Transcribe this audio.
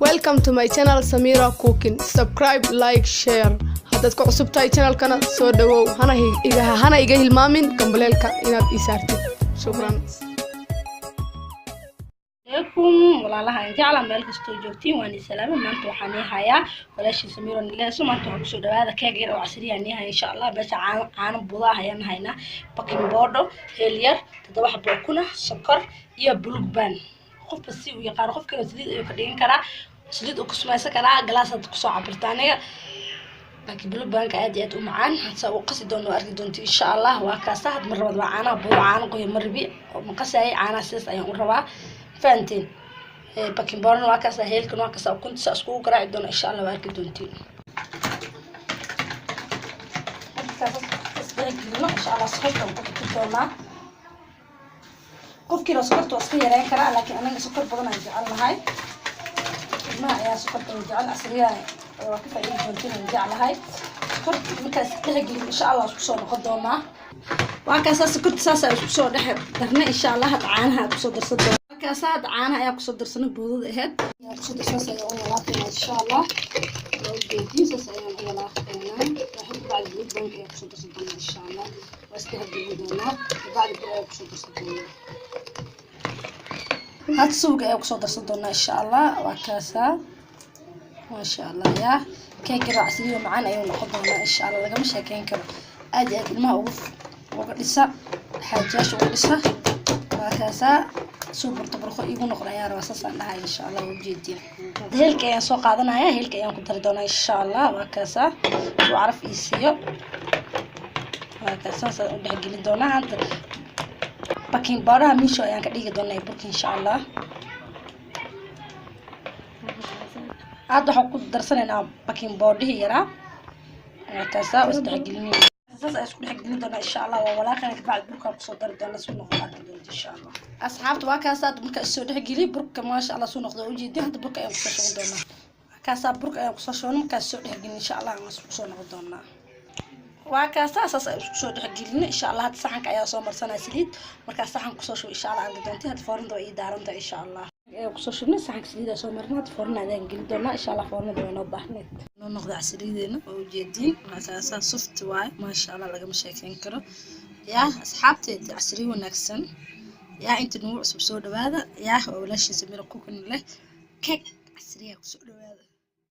Welcome to my channel Samira Cooking. Subscribe, like, share. Hadad ku cusub tahay channel-kana soo dhawow hana iga hilmaamin kambalelka inaad ii saartid. Shukran. عليكم والله جعل مالك استوجبتي واني سلامة ما انتو حنيها ولا شي سميرة نلاس ما انتو حكسو هذا كاجر او عسرية نيها ان شاء الله بس عان بوضاها هنا باكين بوردو هيلير تدوح بوكونا سكر يا بلوكبان قف بس ويقار قف كده سليد ايو كدين كرا سليد او كسمايسا كرا جلاسة كسو عبرتانية لكن بلوكبان كعادي ادو معان هتساوي قصي دونو ارقي دونتي ان شاء الله وكاسا هاد مرة وضع عانا بو عانا قوي مربي ومقاسي اي عانا سيس ايان وربا فانتين باكين بورن واكاسا هيلكن واكاسا وكنت ساسكو قراعي دون ان شاء الله واركي دونتين ان شاء الله سكرت وكنتونا قف كيلو سكرت واسكي يرين كرا لكن انا سكر بدن جعلناهاي ما يا سكرت جعل عسريه وكيف اي دونتين جعلناهاي سكرت markaas dhexgeli insha Allah isku soo noqon doona waakaas sكرت saasa isku soo dhaxdarna insha Allah caanaha ku soo darsan doona waakaas caanaha ayaa ku soo darsan boodada aheed ku soo darsan oo walaaqina insha Allah oo geedkiisa ayaan u walaaqina waxaan baad guud banka ku soo darsan doona insha Allah waastahdi doona baad ku soo darsan doona had suuga ayaa ku soo darsan doona insha Allah waakaas ما شاء الله يا كيك راسي معانا ايو نقدونا ان شاء الله لقى مش هكين كرو ادي الماء وقدسا حاجاش وقدسا وكاسا سوبر طبرخو ايغو نقدايا راسا لها ان شاء الله وجيدين هيلك ايان سو قادنايا هيلك ايان ku dari doona ان شاء الله وكاسا وعرف يسيو وكاسا u dhaxgelin doona hada baking baraha miisho ayaan ka dhigi doona burka ان شاء الله هذا حكون درسنا باكين بوديه يرى كاسا واستعجلني اساس اسكو حقني دونا ان شاء الله ولكن بعد بكره سو در دونا سو نقد ان شاء الله اصحابتي واكاسا marka soo dhaxgili burka ma sha Allah soo noqdo u jeedin hada burka ay ku soo doona kaasa burka ay ku soo shoon marka soo dhaxgili in sha Allah ma soo noqdo doona waakaasa asaas ay soo dhaxgilin in sha Allah hada saxanka ayaa soo marsanaa saliid marka saxan ku soo shoo in sha Allah aan doontii hada foornada ay daaranta in sha Allah kusoo shubnay saxanka saliida soo marnaa foornada geli doona insha Allah foornada way noo baahnid noo noqdo casriideena oo jeedin asaasa soft way ma sha Allah laga sheekeyn karo ya asxaabteeda casri wanaagsan ya inta noo cusub soo dhawaada ya walaashii Samira Cooking leh cake casriya ku soo dhawaada